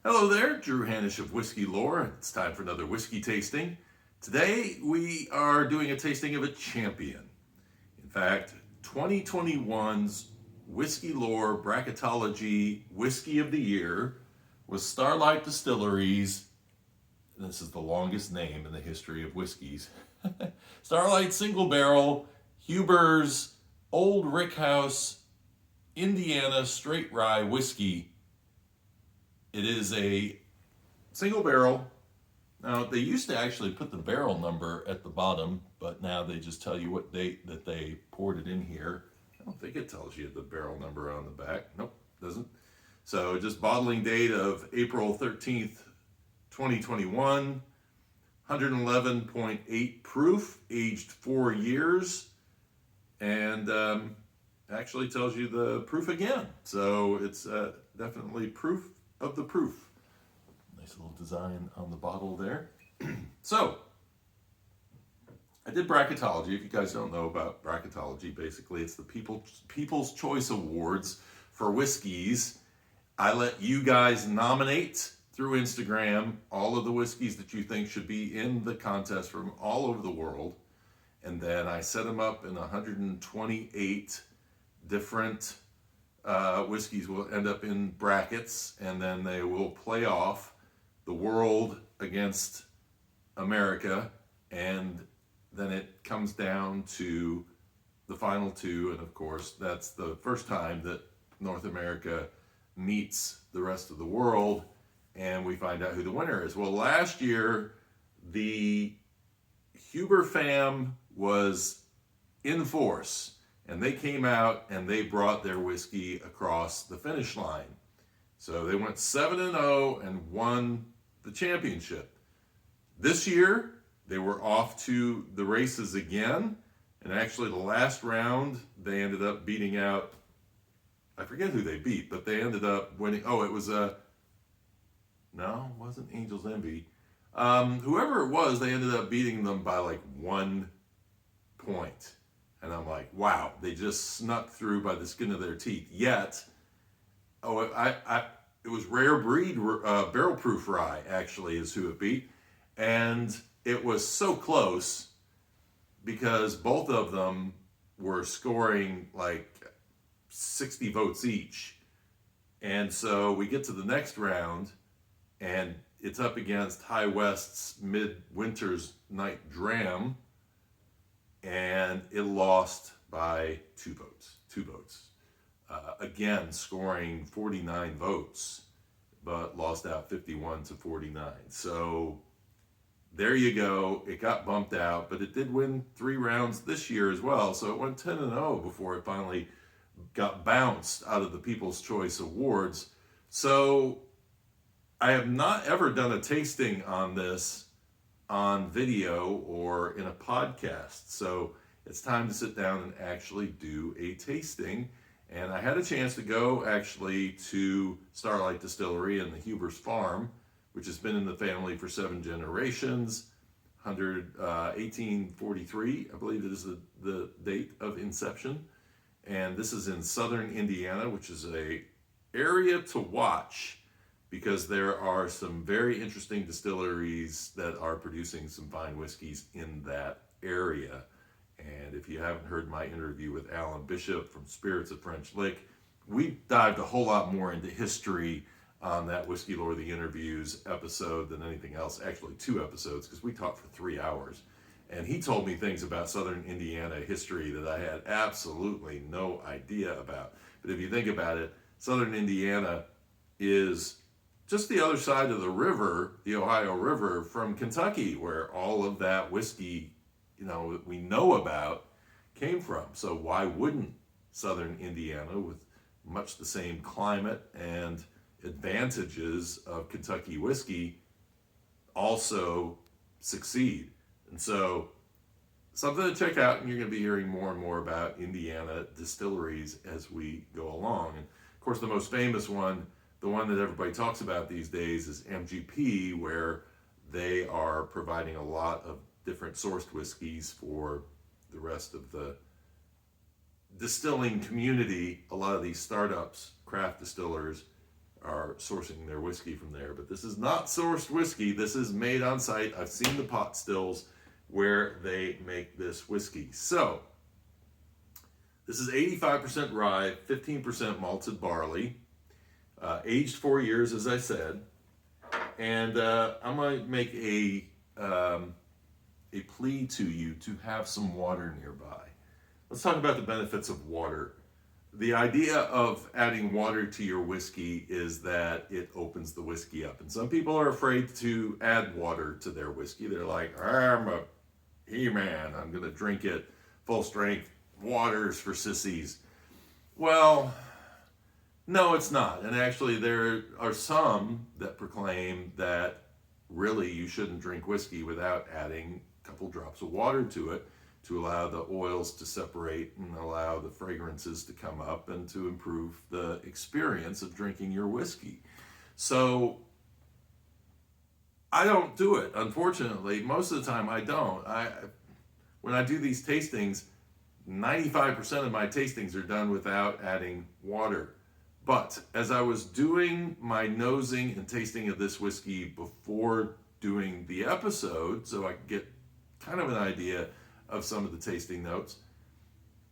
Hello there, Drew Hanish of Whiskey Lore. It's time for another whiskey tasting. Today we are doing a tasting of a champion. In fact, 2021's Whiskey Lore Bracketology Whiskey of the Year was Starlight Distillery's, and this is the longest name in the history of whiskeys, Starlight Single Barrel, HUBER'S Old Rickhouse, Indiana Straight Rye Whiskey. It is a single barrel. Now, they used to actually put the barrel number at the bottom, but now they just tell you what date that they poured it in here. I don't think it tells you the barrel number on the back. Nope, doesn't. So just bottling date of April 13th, 2021, 111.8 proof, aged 4 years, and actually tells you the proof again. So it's definitely proof of the proof. Nice little design on the bottle there. So, I did Bracketology. If you guys don't know about Bracketology, basically it's the People's Choice Awards for whiskeys. I let you guys nominate through Instagram all of the whiskeys that you think should be in the contest from all over the world. And then I set them up in 128 different whiskeys will end up in brackets, and then they will play off the world against America, and then it comes down to the final two, and of course that's the first time that North America meets the rest of the world, and we find out who the winner is. Well, last year the HuberFam was in force, and they came out and they brought their whiskey across the finish line. So they went 7-0 and won the championship. This year, they were off to the races again. And actually the last round, they ended up beating out, I forget who they beat, but they ended up winning. Oh, it was no, it wasn't Angel's Envy. Whoever it was, they ended up beating them by like 1 point. And I'm like, wow, they just snuck through by the skin of their teeth. Yet, it was Rare Breed Barrel Proof Rye, actually, is who it beat. And it was so close because both of them were scoring like 60 votes each. And so we get to the next round, and it's up against High West's Midwinter's Night Dram, and it lost by 2 votes. Again, scoring 49 votes, but lost out 51-49. So there you go. It got bumped out, but it did win 3 rounds this year as well. So it went 10-0 before it finally got bounced out of the People's Choice Awards. So I have not ever done a tasting on this on video or in a podcast. So it's time to sit down and actually do a tasting. And I had a chance to go actually to Starlight Distillery and the HUBER'S farm, which has been in the family for 7 generations. 1843, I believe it is the date of inception. And this is in southern Indiana, which is a area to watch, because there are some very interesting distilleries that are producing some fine whiskeys in that area. And if you haven't heard my interview with Alan Bishop from Spirits of French Lick, we dived a whole lot more into history on that Whiskey Lore the Interviews episode than anything else. Actually 2 episodes, because we talked for 3 hours. And he told me things about southern Indiana history that I had absolutely no idea about. But if you think about it, southern Indiana is just the other side of the river, the Ohio River, from Kentucky, where all of that whiskey, that we know about came from. So why wouldn't southern Indiana, with much the same climate and advantages of Kentucky whiskey, also succeed? And so something to check out, and you're going to be hearing more and more about Indiana distilleries as we go along. And of course, the most famous one, the one that everybody talks about these days, is MGP, where they are providing a lot of different sourced whiskeys for the rest of the distilling community. A lot of these startups, craft distillers, are sourcing their whiskey from there. But this is not sourced whiskey. This is made on site. I've seen the pot stills where they make this whiskey. So this is 85% rye, 15% malted barley, aged 4 years, as I said. And I'm going to make a plea to you to have some water nearby. Let's talk about the benefits of water. The idea of adding water to your whiskey is that it opens the whiskey up. And some people are afraid to add water to their whiskey. They're like, I'm a He-Man, I'm going to drink it full strength. Water's for sissies. Well, no, it's not. And actually, there are some that proclaim that really you shouldn't drink whiskey without adding a couple drops of water to it to allow the oils to separate and allow the fragrances to come up and to improve the experience of drinking your whiskey. So I don't do it, unfortunately. Most of the time I don't. When I do these tastings, 95% of my tastings are done without adding water. But as I was doing my nosing and tasting of this whiskey before doing the episode, so I could get kind of an idea of some of the tasting notes,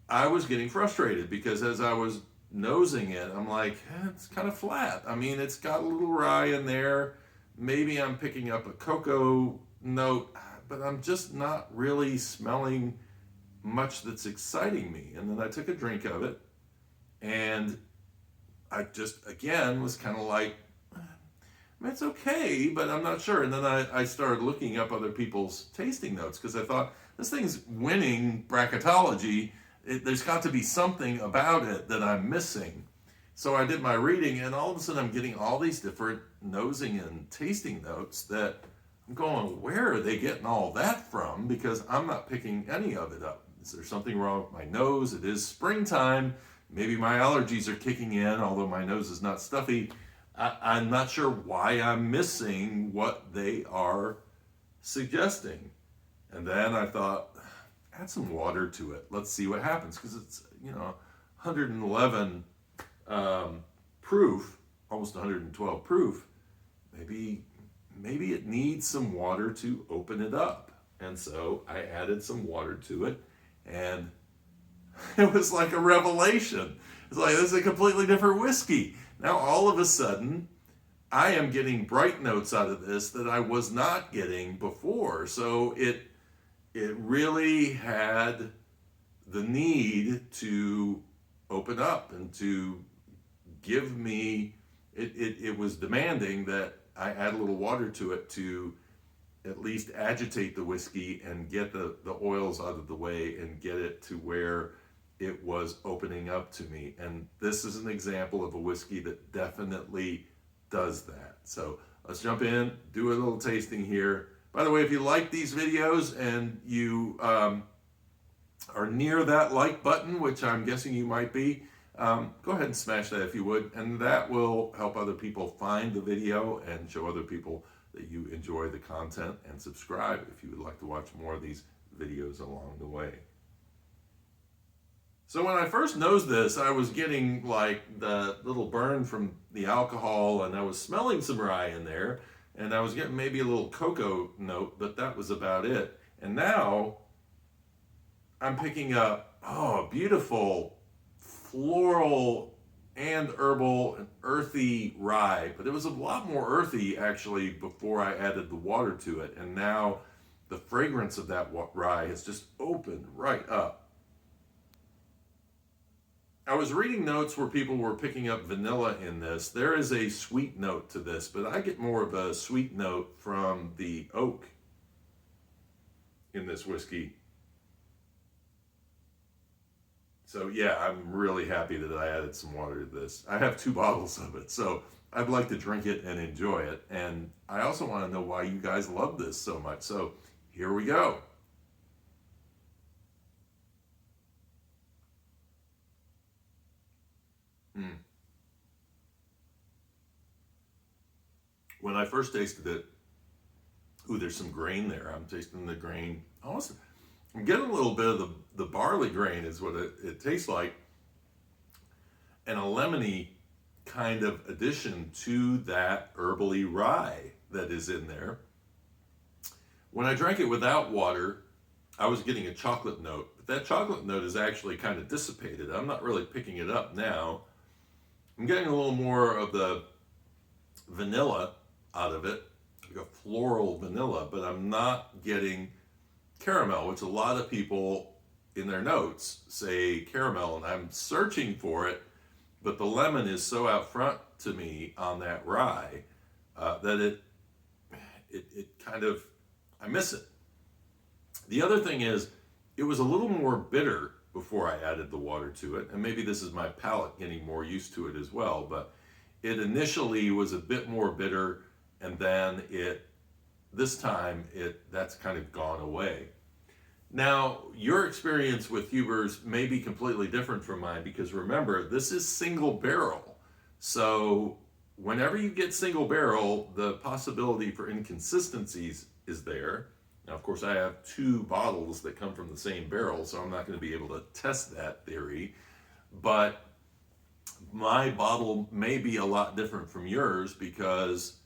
I was getting frustrated because as I was nosing it, I'm like, it's kind of flat. I mean, it's got a little rye in there. Maybe I'm picking up a cocoa note, but I'm just not really smelling much that's exciting me. And then I took a drink of it, and I just, again, was kind of like, it's okay, but I'm not sure. And then I started looking up other people's tasting notes because I thought, this thing's winning Bracketology. There's got to be something about it that I'm missing. So I did my reading, and all of a sudden I'm getting all these different nosing and tasting notes that I'm going, where are they getting all that from? Because I'm not picking any of it up. Is there something wrong with my nose? It is springtime. Maybe my allergies are kicking in, although my nose is not stuffy. I'm not sure why I'm missing what they are suggesting. And then I thought, add some water to it. Let's see what happens. Because it's, 111 proof, almost 112 proof. Maybe it needs some water to open it up. And so I added some water to it. And it was like a revelation. It's like, this is a completely different whiskey. Now, all of a sudden, I am getting bright notes out of this that I was not getting before. So it really had the need to open up and to give me, it was demanding that I add a little water to it to at least agitate the whiskey and get the oils out of the way and get it to where it was opening up to me. And this is an example of a whiskey that definitely does that. So let's jump in, do a little tasting here. By the way, if you like these videos and you are near that like button, which I'm guessing you might be, go ahead and smash that if you would, and that will help other people find the video and show other people that you enjoy the content, and subscribe if you would like to watch more of these videos along the way. So when I first nosed this, I was getting like the little burn from the alcohol, and I was smelling some rye in there, and I was getting maybe a little cocoa note, but that was about it. And now I'm picking up, beautiful floral and herbal and earthy rye, but it was a lot more earthy actually before I added the water to it. And now the fragrance of that rye has just opened right up. I was reading notes where people were picking up vanilla in this. There is a sweet note to this, but I get more of a sweet note from the oak in this whiskey. So yeah, I'm really happy that I added some water to this. I have 2 bottles of it, so I'd like to drink it and enjoy it. And I also want to know why you guys love this so much. So here we go. When I first tasted it, there's some grain there. I'm tasting the grain. I'm getting a little bit of the barley grain is what it tastes like. And a lemony kind of addition to that herbally rye that is in there. When I drank it without water, I was getting a chocolate note, but that chocolate note is actually kind of dissipated. I'm not really picking it up now. I'm getting a little more of the vanilla out of it, like a floral vanilla, but I'm not getting caramel, which a lot of people in their notes say caramel, and I'm searching for it, but the lemon is so out front to me on that rye that it kind of, I miss it. The other thing is, it was a little more bitter before I added the water to it, and maybe this is my palate getting more used to it as well, but it initially was a bit more bitter, and then this time that's kind of gone away. Now, your experience with Huber's may be completely different from mine, because remember, this is single barrel. So whenever you get single barrel, the possibility for inconsistencies is there. Now, of course, I have 2 bottles that come from the same barrel, so I'm not going to be able to test that theory. But my bottle may be a lot different from yours, because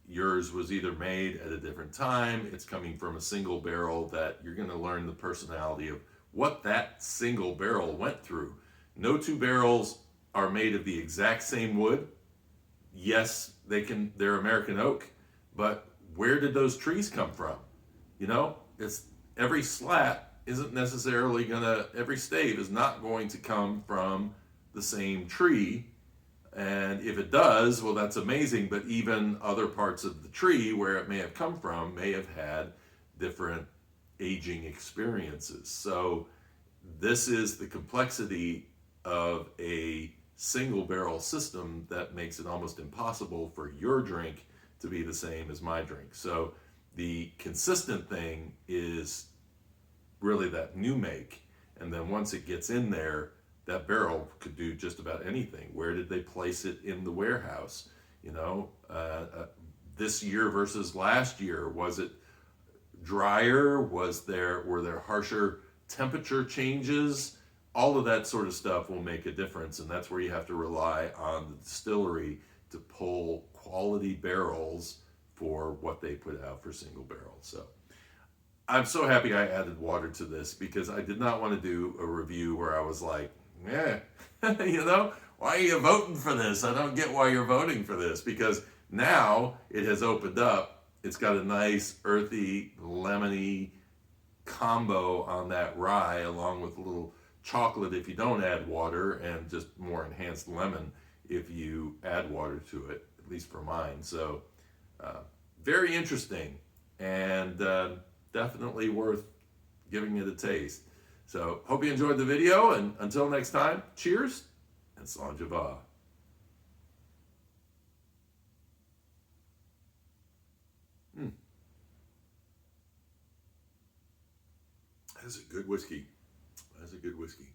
yours was either made at a different time, it's coming from a single barrel, that you're going to learn the personality of what that single barrel went through. No 2 barrels are made of the exact same wood. Yes, they're American oak, but where did those trees come from? You know, it's every slat isn't necessarily every stave is not going to come from the same tree. And if it does, well, that's amazing. But even other parts of the tree where it may have come from may have had different aging experiences. So this is the complexity of a single barrel system that makes it almost impossible for your drink to be the same as my drink. So the consistent thing is really that new make. And then once it gets in there, that barrel could do just about anything. Where did they place it in the warehouse? You know, this year versus last year, was it drier? Were there harsher temperature changes? All of that sort of stuff will make a difference, and that's where you have to rely on the distillery to pull quality barrels for what they put out for single barrel. So I'm so happy I added water to this, because I did not want to do a review where I was like, yeah, you know, why are you voting for this? I don't get why you're voting for this, because now it has opened up. It's got a nice earthy, lemony combo on that rye, along with a little chocolate if you don't add water, and just more enhanced lemon if you add water to it, at least for mine. So very interesting, and definitely worth giving it a taste. So hope you enjoyed the video, and until next time, cheers and Saint Java. That's a good whiskey. That's a good whiskey.